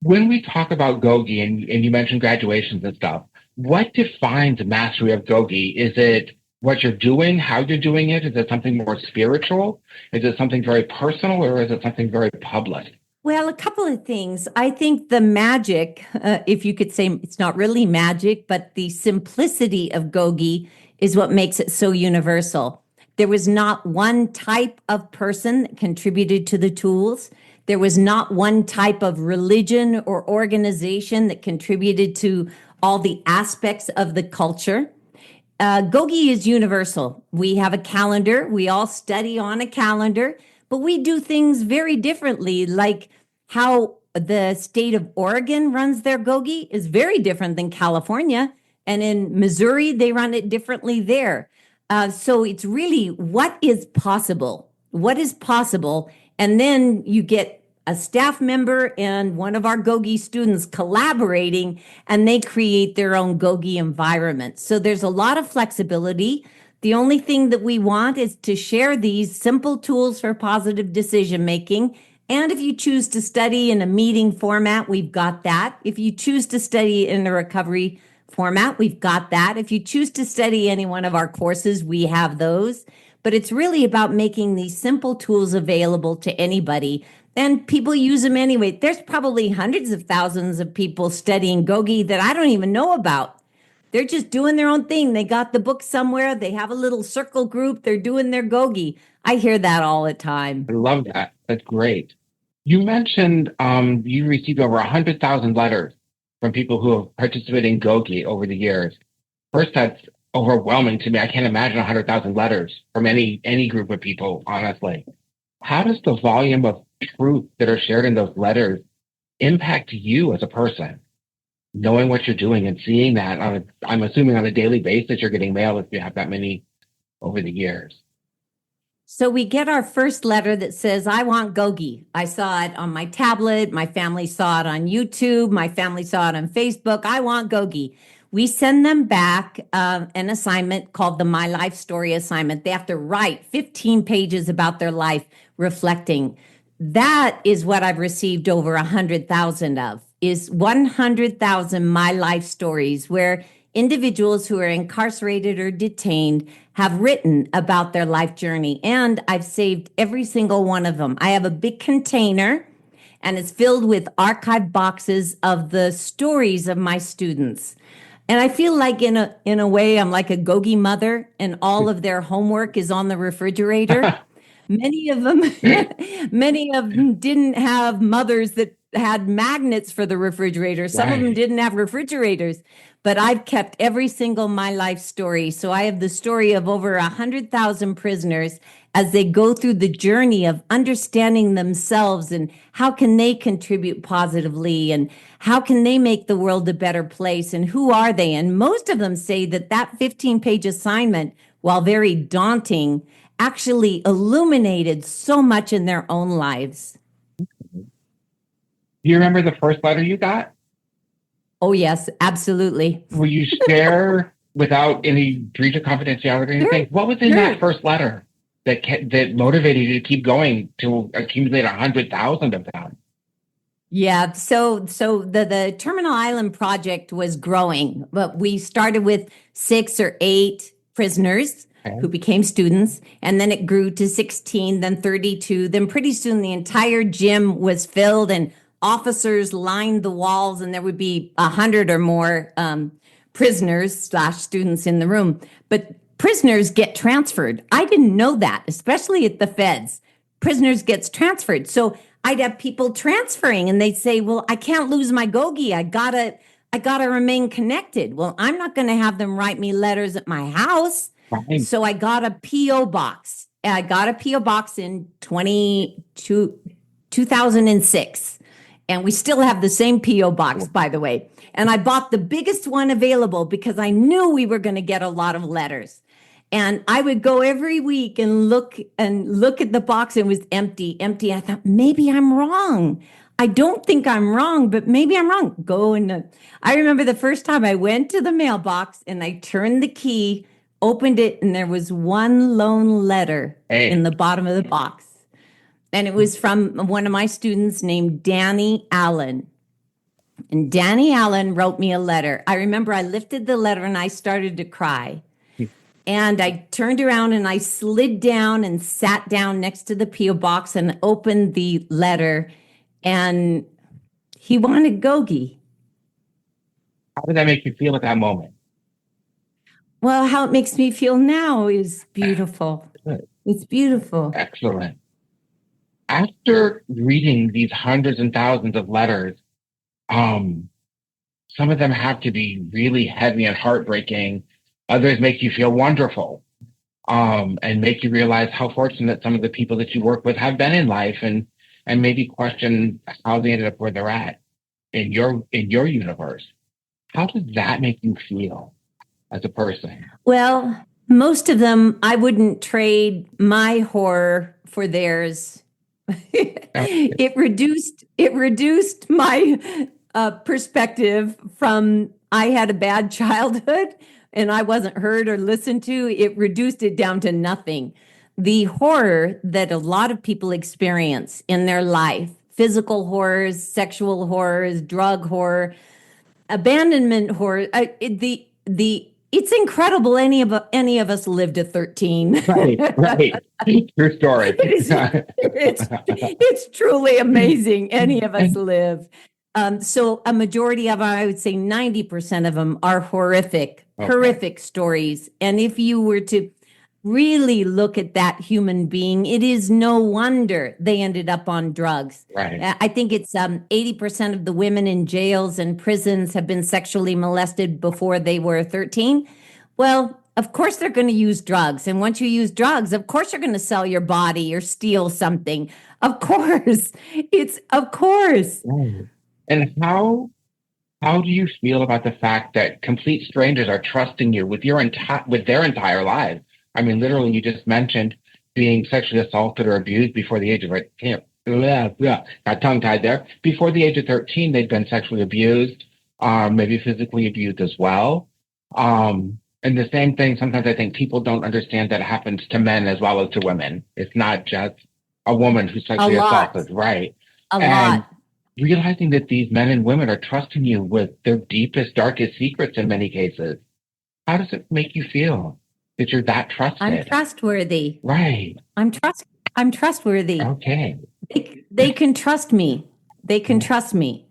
When we talk about Gogi and you mentioned graduations and stuff, what defines mastery of Gogi? Is it what you're doing, how you're doing it? Is it something more spiritual? Is it something very personal or is it something very public? Well, a couple of things. I think the magic, if you could say it's not really magic, but the simplicity of Gogi is what makes it so universal. There was not one type of person that contributed to the tools. There was not one type of religion or organization that contributed to all the aspects of the culture. Gogi is universal. We have a calendar. We all study on a calendar, but we do things very differently. Like how the state of Oregon runs their Gogi is very different than California. And in Missouri, they run it differently there. So it's really what is possible. What is possible? And then you get a staff member and one of our Gogi students collaborating, and they create their own Gogi environment. So there's a lot of flexibility. The only thing that we want is to share these simple tools for positive decision making. And if you choose to study in a meeting format, we've got that. If you choose to study in a recovery format, we've got that. If you choose to study any one of our courses, we have those. But it's really about making these simple tools available to anybody. And people use them anyway. There's probably hundreds of thousands of people studying Gogi that I don't even know about. They're just doing their own thing. They got the book somewhere. They have a little circle group. They're doing their Gogi. I hear that all the time. I love that. That's great. You mentioned you received over 100,000 letters from people who have participated in Gogi over the years. First, that's overwhelming to me. I can't imagine 100,000 letters from any group of people, honestly. How does the volume of truth that are shared in those letters impact you as a person? Knowing what you're doing and seeing that I'm assuming on a daily basis, you're getting mail if you have that many over the years. So we get our first letter that says, I want Gogi. I saw it on my tablet. My family saw it on YouTube. My family saw it on Facebook. I want Gogi. We send them back an assignment called the My Life Story assignment. They have to write 15 pages about their life reflecting. That is what I've received over 100,000 of, is 100,000 My Life Stories where individuals who are incarcerated or detained have written about their life journey. And I've saved every single one of them. I have a big container and it's filled with archive boxes of the stories of my students. And I feel like in a way I'm like a Gogi mother and all of their homework is on the refrigerator. Many of them, many of them didn't have mothers that had magnets for the refrigerator. Some of them Right. didn't have refrigerators, but I've kept every single My Life story. So I have the story of over 100,000 prisoners as they go through the journey of understanding themselves and how can they contribute positively and how can they make the world a better place and who are they? And most of them say that that 15-page assignment, while very daunting, actually illuminated so much in their own lives. Do you remember the first letter you got? Oh, yes, absolutely. Will you share without any breach of confidentiality or Sure, anything? What was in sure. that first letter that motivated you to keep going to accumulate 100,000 of them? Yeah, so the Terminal Island project was growing, but we started with 6 or 8 prisoners Okay. who became students, and then it grew to 16, then 32. Then pretty soon the entire gym was filled and officers lined the walls, and there would be 100 or more prisoners slash students in the room. But prisoners get transferred. I didn't know that, especially at the feds. Prisoners gets transferred. So I'd have people transferring and they'd say, well, I can't lose my Gogi. I gotta remain connected. Well, I'm not going to have them write me letters at my house. Fine. So I got a PO box. I got a PO box in 2006. And we still have the same PO box, by the way. And I bought the biggest one available because I knew we were going to get a lot of letters. And I would go every week and look at the box and it was empty, empty. I thought maybe I'm wrong. I don't think I'm wrong, but maybe I'm wrong. I remember the first time I went to the mailbox and I turned the key, opened it, and there was one lone letter in Hey, the bottom of the box. And it was from one of my students named Danny Allen. And Danny Allen wrote me a letter. I remember I lifted the letter and I started to cry. And I turned around and I slid down and sat down next to the P.O. box and opened the letter. And he wanted GOGI. How did that make you feel at that moment? Well, how it makes me feel now is beautiful. Good. It's beautiful. Excellent. After reading these hundreds and thousands of letters, some of them have to be really heavy and heartbreaking. Others make you feel wonderful, and make you realize how fortunate some of the people that you work with have been in life, and maybe question how they ended up where they're at in your universe. How does that make you feel as a person? Well, most of them, I wouldn't trade my horror for theirs. It reduced my perspective from I had a bad childhood and I wasn't heard or listened to. It reduced it down to nothing. The horror that a lot of people experience in their life, physical horrors, sexual horrors, drug horror, abandonment horror, it's incredible any of us lived to 13. Right. True story. It's truly amazing. Any of us live. So a majority of them, I would say 90% of them are horrific stories. And if you were to really look at that human being, it is no wonder they ended up on drugs. Right. I think it's 80% of the women in jails and prisons have been sexually molested before they were 13. Well, of course they're going to use drugs. And once you use drugs, of course you're going to sell your body or steal something. Of course. Of course. Right. And how do you feel about the fact that complete strangers are trusting you with with their entire lives? I mean, literally, you just mentioned being sexually assaulted or abused before the age of, got tongue-tied there. Before the age of 13, they'd been sexually abused, maybe physically abused as well. And the same thing, sometimes I think people don't understand that happens to men as well as to women. It's not just a woman who's sexually assaulted, right? A lot. Realizing that these men and women are trusting you with their deepest, darkest secrets in many cases. How does it make you feel that you're that trusted? I'm trustworthy. Right. I'm trustworthy. Okay. They can trust me. They can trust me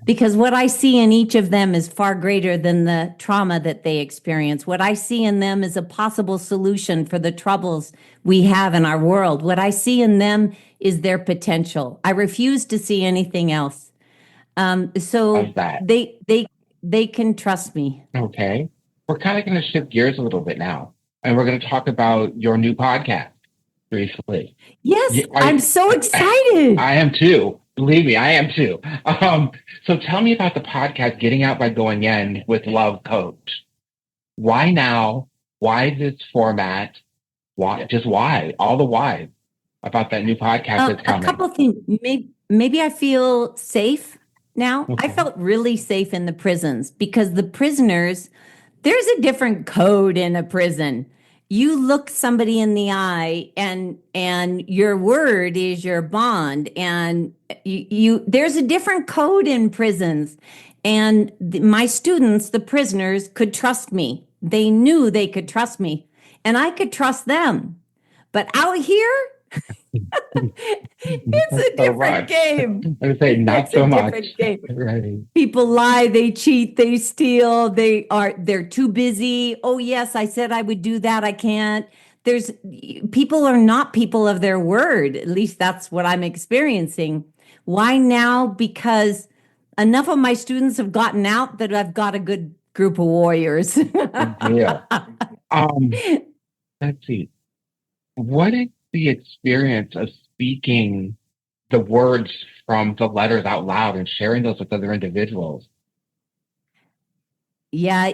because what I see in each of them is far greater than the trauma that they experience. What I see in them is a possible solution for the troubles we have in our world. What I see in them is their potential. I refuse to see anything else. So they can trust me. Okay. We're kind of going to shift gears a little bit now, and we're going to talk about your new podcast briefly. Yes, I'm so excited. I am too. Believe me, I am too. So tell me about the podcast, Getting Out by Going In with Love Coach. Why now? Why this format? Why? Just why? All the whys about that new podcast that's coming. A couple of things. Maybe I feel safe now. Okay. I felt really safe in the prisons because the prisoners, there's a different code in a prison. You look somebody in the eye and your word is your bond, and there's a different code in prisons. And my students, the prisoners, could trust me. They knew they could trust me and I could trust them. But out here, it's a different game. I would say not so much. Right. People lie, they cheat, they steal, they're too busy. Oh yes, I said I would do that. I can't. People are not people of their word. At least that's what I'm experiencing. Why now? Because enough of my students have gotten out that I've got a good group of warriors. Yeah. Let's see. What is the experience of speaking the words from the letters out loud and sharing those with other individuals? Yeah,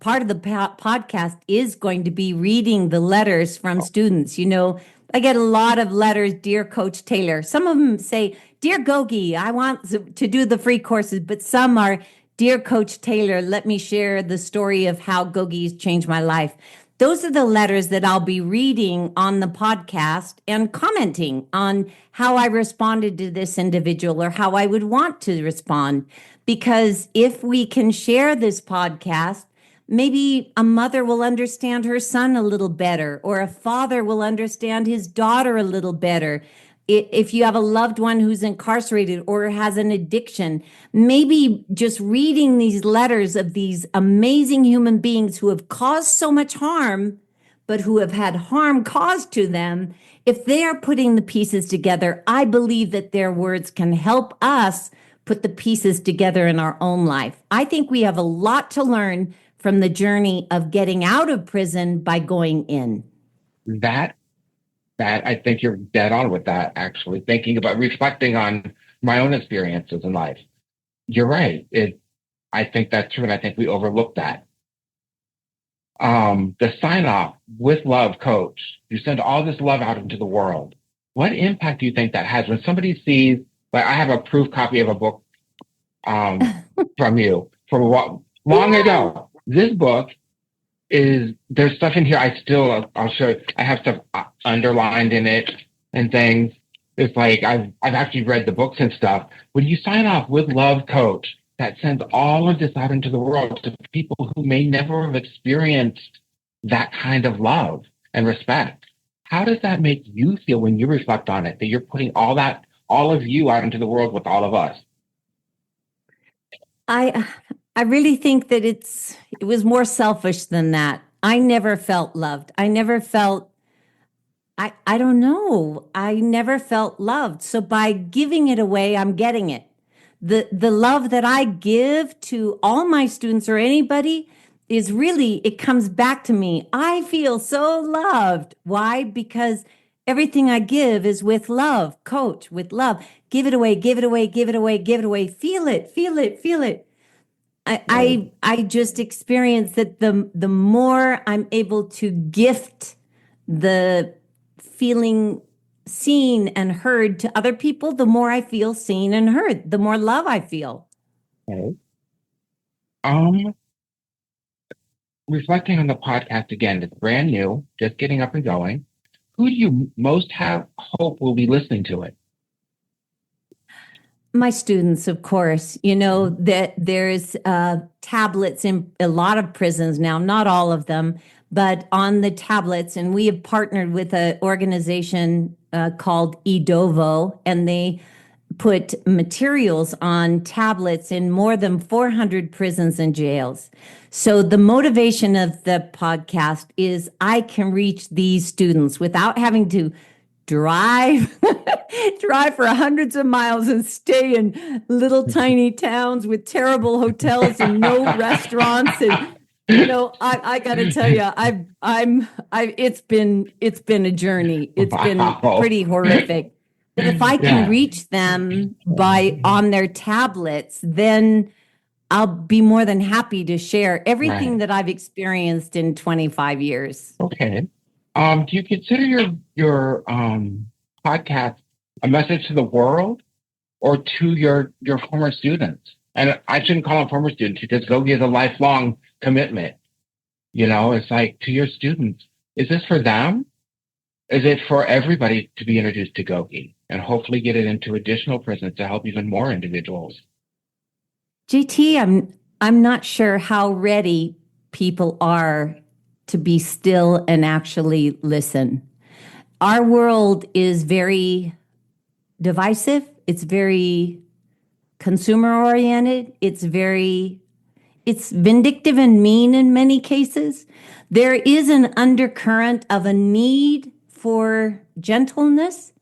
part of the podcast is going to be reading the letters from students. You know, I get a lot of letters, Dear Coach Taylor. Some of them say, Dear GOGI, I want to do the free courses, but some are, Dear Coach Taylor, let me share the story of how GOGI has changed my life. those are the letters that I'll be reading on the podcast and commenting on how I responded to this individual or how I would want to respond. Because if we can share this podcast, maybe a mother will understand her son a little better, or a father will understand his daughter a little better. If you have a loved one who's incarcerated or has an addiction, maybe just reading these letters of these amazing human beings who have caused so much harm, but who have had harm caused to them, if they are putting the pieces together, I believe that their words can help us put the pieces together in our own life. I think we have a lot to learn from the journey of getting out of prison by going in. That I think you're dead on with that, actually, thinking about reflecting on my own experiences in life. You're right. I think that's true, and I think we overlook that. The sign off with love, coach. You send all this love out into the world. What impact do you think that has when somebody sees, like I have a proof copy of a book from you from long ago. This book there's stuff in here I'll show you. I have stuff underlined in it and things. It's like I've actually read the books and stuff. When you sign off with love, coach, that sends all of this out into the world to people who may never have experienced that kind of love and respect. How does that make you feel when you reflect on it, that you're putting all of you out into the world with all of us? I really think that it was more selfish than that. I never felt loved. I don't know. I never felt loved. So by giving it away, I'm getting it. The love that I give to all my students or anybody is really, it comes back to me. I feel so loved. Why? Because everything I give is with love, coach, with love. Give it away, give it away, give it away, give it away. Feel it, feel it, feel it. I just experienced that the more I'm able to gift the feeling seen and heard to other people, the more I feel seen and heard, the more love I feel. Okay. Reflecting on the podcast again, it's brand new, just getting up and going. Who do you most have hope will be listening to it? My students, of course. You know that there's tablets in a lot of prisons now, not all of them, but on the tablets. And we have partnered with an organization called Edovo, and they put materials on tablets in more than 400 prisons and jails. So the motivation of the podcast is I can reach these students without having to drive for hundreds of miles and stay in little tiny towns with terrible hotels and no restaurants. And I got to tell you, it's been a journey. It's been pretty horrific. But if I can reach them on their tablets, then I'll be more than happy to share everything that I've experienced in 25 years. Okay. Do you consider your podcast a message to the world or to your former students? And I shouldn't call them former students because GOGI is a lifelong commitment. It's like to your students. Is this for them? Is it for everybody to be introduced to GOGI and hopefully get it into additional prisons to help even more individuals? JT, I'm not sure how ready people are to be still and actually listen. Our world is very divisive. It's very consumer oriented. It's vindictive and mean in many cases. There is an undercurrent of a need for gentleness.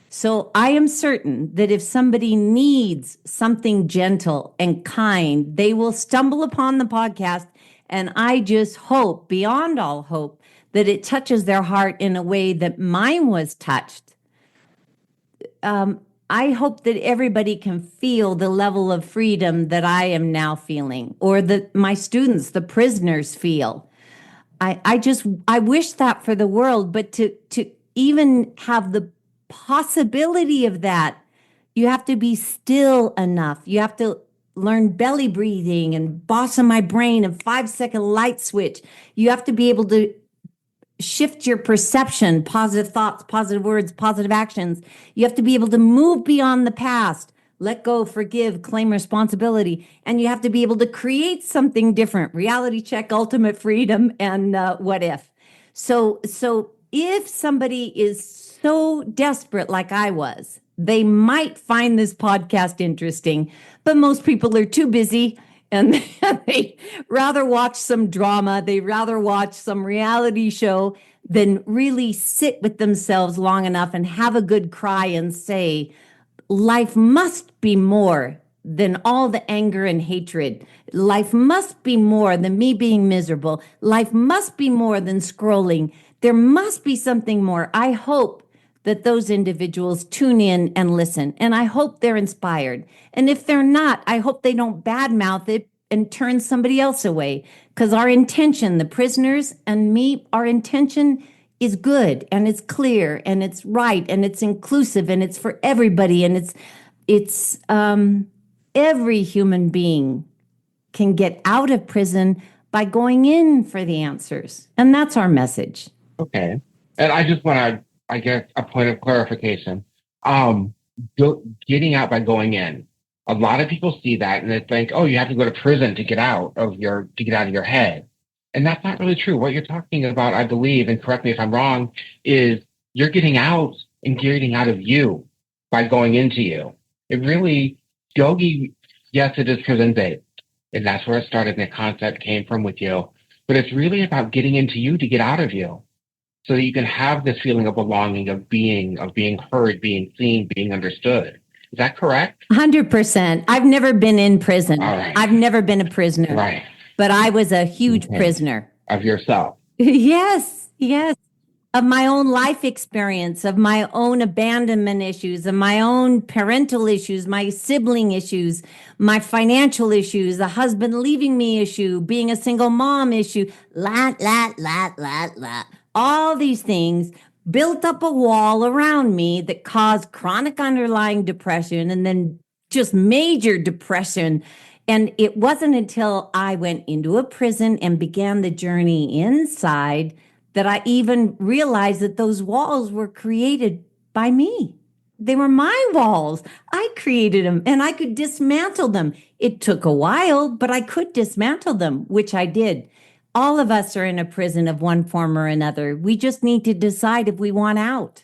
So I am certain that if somebody needs something gentle and kind, they will stumble upon the podcast. And I just hope, beyond all hope, that it touches their heart in a way that mine was touched. I hope that everybody can feel the level of freedom that I am now feeling, or that my students, the prisoners, feel. I wish that for the world, but to even have the possibility of that, you have to be still enough. You have to learn belly breathing and boss on my brain and 5-second light switch. You have to be able to shift your perception, positive thoughts, positive words, positive actions. You have to be able to move beyond the past, let go, forgive, claim responsibility. And you have to be able to create something different. Reality check, ultimate freedom, and what if. So if somebody is so desperate like I was, they might find this podcast interesting, but most people are too busy and they rather watch some drama. They rather watch some reality show than really sit with themselves long enough and have a good cry and say, life must be more than all the anger and hatred. Life must be more than me being miserable. Life must be more than scrolling. There must be something more. I hope that those individuals tune in and listen, and I hope they're inspired. And if they're not, I hope they don't badmouth it and turn somebody else away, because our intention, the prisoners and me, our intention is good and it's clear and it's right and it's inclusive and it's for everybody, and it's every human being can get out of prison by going in for the answers, and that's our message. Okay. And I just want to, I guess, a point of clarification. Getting out by going in. A lot of people see that and they think, oh, you have to go to prison to get out of your head. And that's not really true. What you're talking about, I believe, and correct me if I'm wrong, is you're getting out and getting out of you by going into you. It really, Yogi, yes, it is prison based. And that's where it started and the concept came from with you. But it's really about getting into you to get out of you, so that you can have this feeling of belonging, of being heard, being seen, being understood. Is that correct? 100%. I've never been in prison. All right. I've never been a prisoner. Right. But I was a huge prisoner. Of yourself. Yes. Of my own life experience, of my own abandonment issues, of my own parental issues, my sibling issues, my financial issues, the husband leaving me issue, being a single mom issue, all these things built up a wall around me that caused chronic underlying depression and then just major depression. And it wasn't until I went into a prison and began the journey inside that I even realized that those walls were created by me. They were my walls. I created them and I could dismantle them. It took a while, but I could dismantle them, which I did. All of us are in a prison of one form or another. We just need to decide if we want out.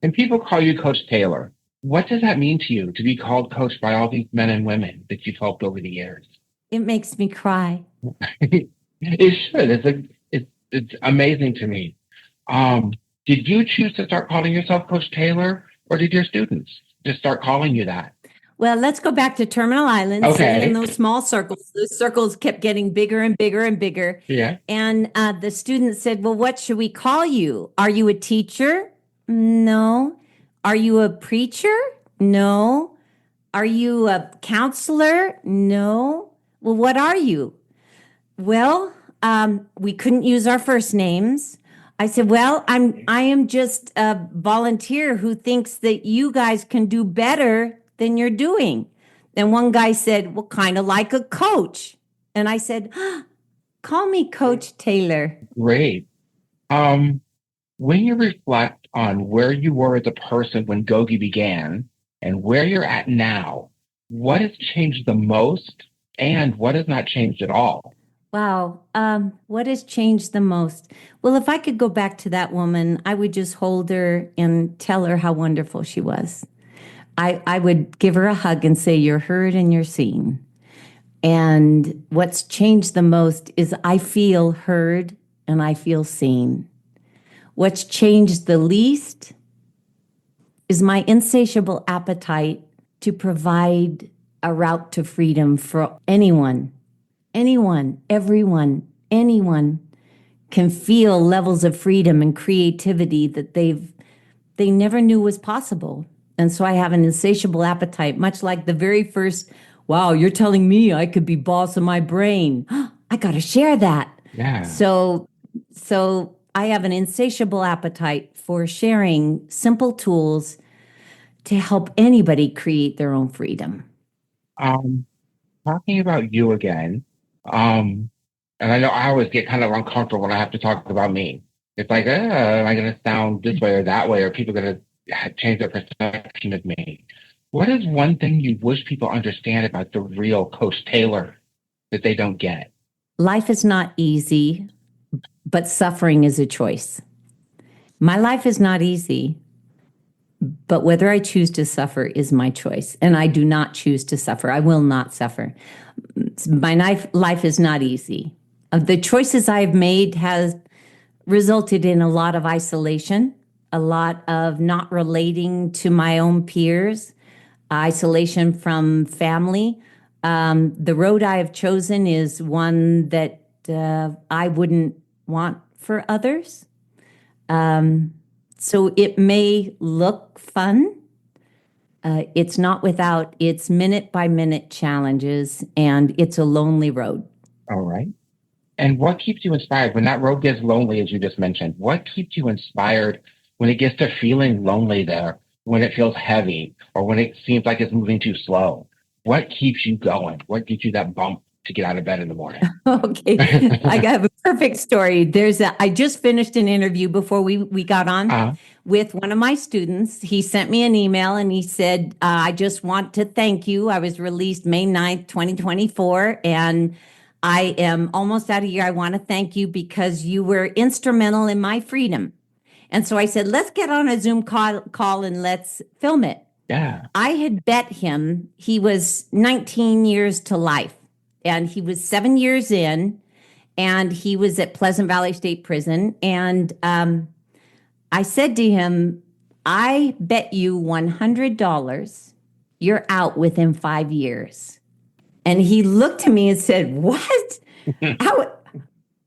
And people call you Coach Taylor. What does that mean to you to be called coach by all these men and women that you've helped over the years? It makes me cry. It should. It's amazing to me. Did you choose to start calling yourself Coach Taylor, or did your students just start calling you that? Well, let's go back to Terminal Island. Okay. Sitting in those small circles. Those circles kept getting bigger and bigger and bigger. Yeah. And the students said, well, what should we call you? Are you a teacher? No. Are you a preacher? No. Are you a counselor? No. Well, what are you? Well, we couldn't use our first names. I said, well, I am just a volunteer who thinks that you guys can do better than you're doing. Then one guy said, well, kind of like a coach. And I said, call me Coach Taylor. Great. When you reflect on where you were as a person when GOGI began and where you're at now, what has changed the most and what has not changed at all? Wow. What has changed the most? Well, if I could go back to that woman, I would just hold her and tell her how wonderful she was. I would give her a hug and say, you're heard and you're seen. And what's changed the most is I feel heard and I feel seen. What's changed the least is my insatiable appetite to provide a route to freedom for anyone, everyone, anyone can feel levels of freedom and creativity that they never knew was possible. And so I have an insatiable appetite, much like the very first, wow, you're telling me I could be boss of my brain. I got to share that. Yeah. So I have an insatiable appetite for sharing simple tools to help anybody create their own freedom. Talking about you again, and I know I always get kind of uncomfortable when I have to talk about me. It's like, am I going to sound this way or that way? Or people going to change their perception of me? What is one thing you wish people understand about the real Coach Taylor that they don't get? Life is not easy, but suffering is a choice. My life is not easy, but whether I choose to suffer is my choice. And I do not choose to suffer. I will not suffer. My life is not easy. The choices I've made has resulted in a lot of isolation, a lot of not relating to my own peers, isolation from family. The road I have chosen is one that I wouldn't want for others. So it may look fun. It's not without its minute by minute challenges, and it's a lonely road. All right. And what keeps you inspired when that road gets lonely, as you just mentioned? What keeps you inspired when it gets to feeling lonely there, when it feels heavy, or when it seems like it's moving too slow? What keeps you going? What gives you that bump to get out of bed in the morning? Okay, I have a perfect story. I just finished an interview before we got on with one of my students. He sent me an email and he said, I just want to thank you. I was released May 9th, 2024, and I am almost out of here. I want to thank you because you were instrumental in my freedom. And so I said, let's get on a Zoom call and let's film it. Yeah. I had bet him he was 19 years to life, and he was 7 years in, and he was at Pleasant Valley State Prison. And I said to him, I bet you $100 you're out within 5 years. And he looked at me and said, what?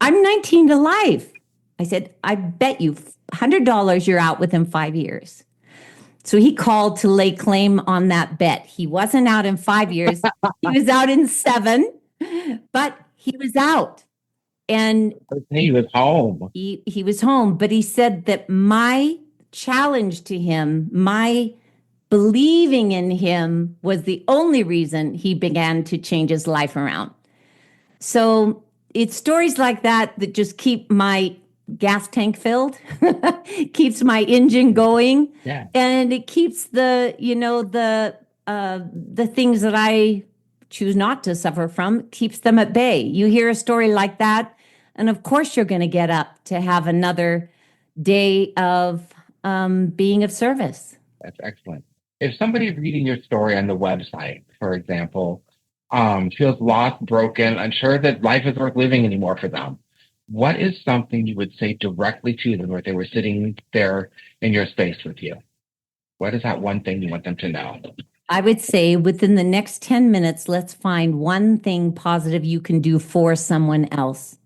I'm 19 to life. I said, I bet you $100 you're out within 5 years. So he called to lay claim on that bet. He wasn't out in 5 years. He was out in 7, but he was out. And he was home. He was home, but he said that my challenge to him, my believing in him, was the only reason he began to change his life around. So it's stories like that that just keep my gas tank filled, keeps my engine going, and it keeps the things that I choose not to suffer from, keeps them at bay. You hear a story like that, and of course you're going to get up to have another day of being of service. That's excellent. If somebody reading your story on the website, for example, feels lost, broken, unsure that life is worth living anymore for them, what is something you would say directly to them if they were sitting there in your space with you? What is that one thing you want them to know? I would say within the next 10 minutes, let's find one thing positive you can do for someone else.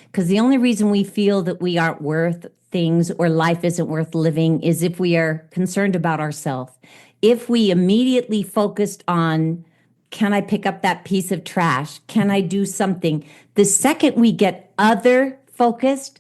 Because the only reason we feel that we aren't worth things or life isn't worth living is if we are concerned about ourselves. If we immediately focused on, can I pick up that piece of trash? Can I do something? The second we get other focused,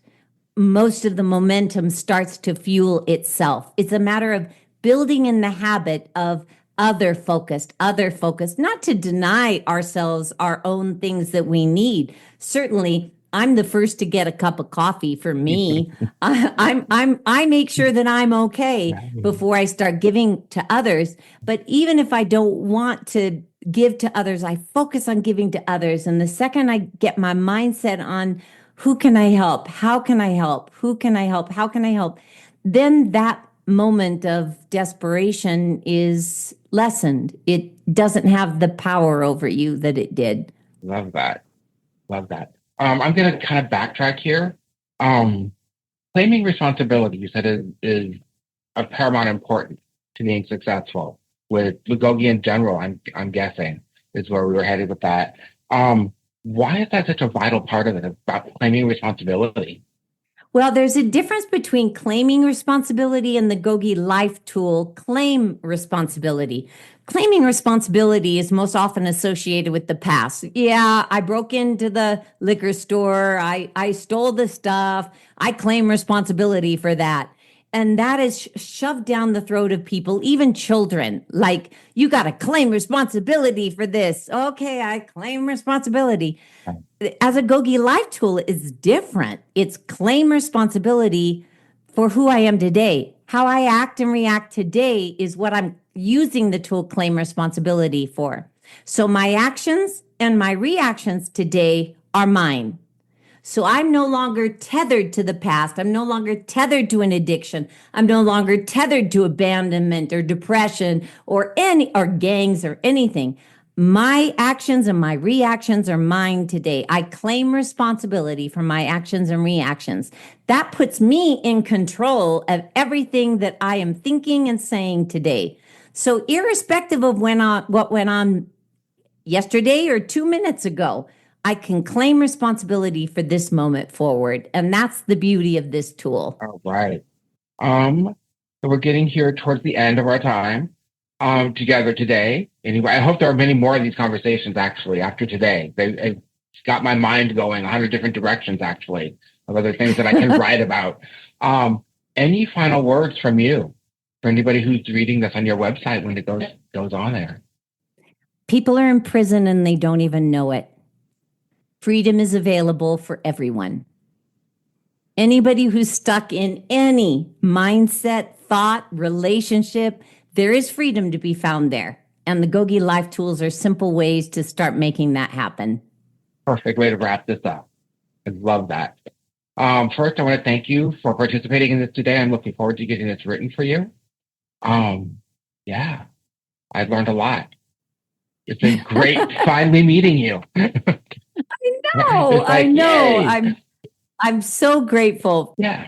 most of the momentum starts to fuel itself. It's a matter of building in the habit of other focused, not to deny ourselves our own things that we need. Certainly, I'm the first to get a cup of coffee for me. I make sure that I'm okay before I start giving to others. But even if I don't want to give to others, I focus on giving to others. And the second I get my mindset on who can I help? How can I help? Who can I help? How can I help? Then that moment of desperation is lessened. It doesn't have the power over you that it did. Love that. Love that. I'm going to kind of backtrack here. Claiming responsibility, you said, is of paramount importance to being successful. With GOGI in general, I'm guessing, is where we were headed with that. Why is that such a vital part of it, about claiming responsibility? Well, there's a difference between claiming responsibility and the GOGI Life Tool claim responsibility. Claiming responsibility is most often associated with the past. Yeah, I broke into the liquor store. I stole the stuff. I claim responsibility for that. And that is shoved down the throat of people, even children. Like, you got to claim responsibility for this. Okay, I claim responsibility. As a GOGI Life tool, it's different. It's claim responsibility for who I am today. How I act and react today is what I'm using the tool claim responsibility for. So my actions and my reactions today are mine. So I'm no longer tethered to the past. I'm no longer tethered to an addiction. I'm no longer tethered to abandonment or depression or gangs or anything. My actions and my reactions are mine today. I claim responsibility for my actions and reactions. That puts me in control of everything that I am thinking and saying today. So irrespective of what went on yesterday or 2 minutes ago, I can claim responsibility for this moment forward. And that's the beauty of this tool. All right. So we're getting here towards the end of our time together today. Anyway, I hope there are many more of these conversations actually after today. They've got my mind going 100 different directions actually of other things that I can write about. Any final words from you for anybody who's reading this on your website when it goes on there? People are in prison and they don't even know it. Freedom is available for everyone. Anybody who's stuck in any mindset, thought, relationship, there is freedom to be found there. And the GOGI Life Tools are simple ways to start making that happen. Perfect way to wrap this up. I love that. First, I want to thank you for participating in this today. I'm looking forward to getting this written for you. Yeah, I've learned a lot. It's been great finally meeting you. I know. Yay. I'm so grateful. Yeah.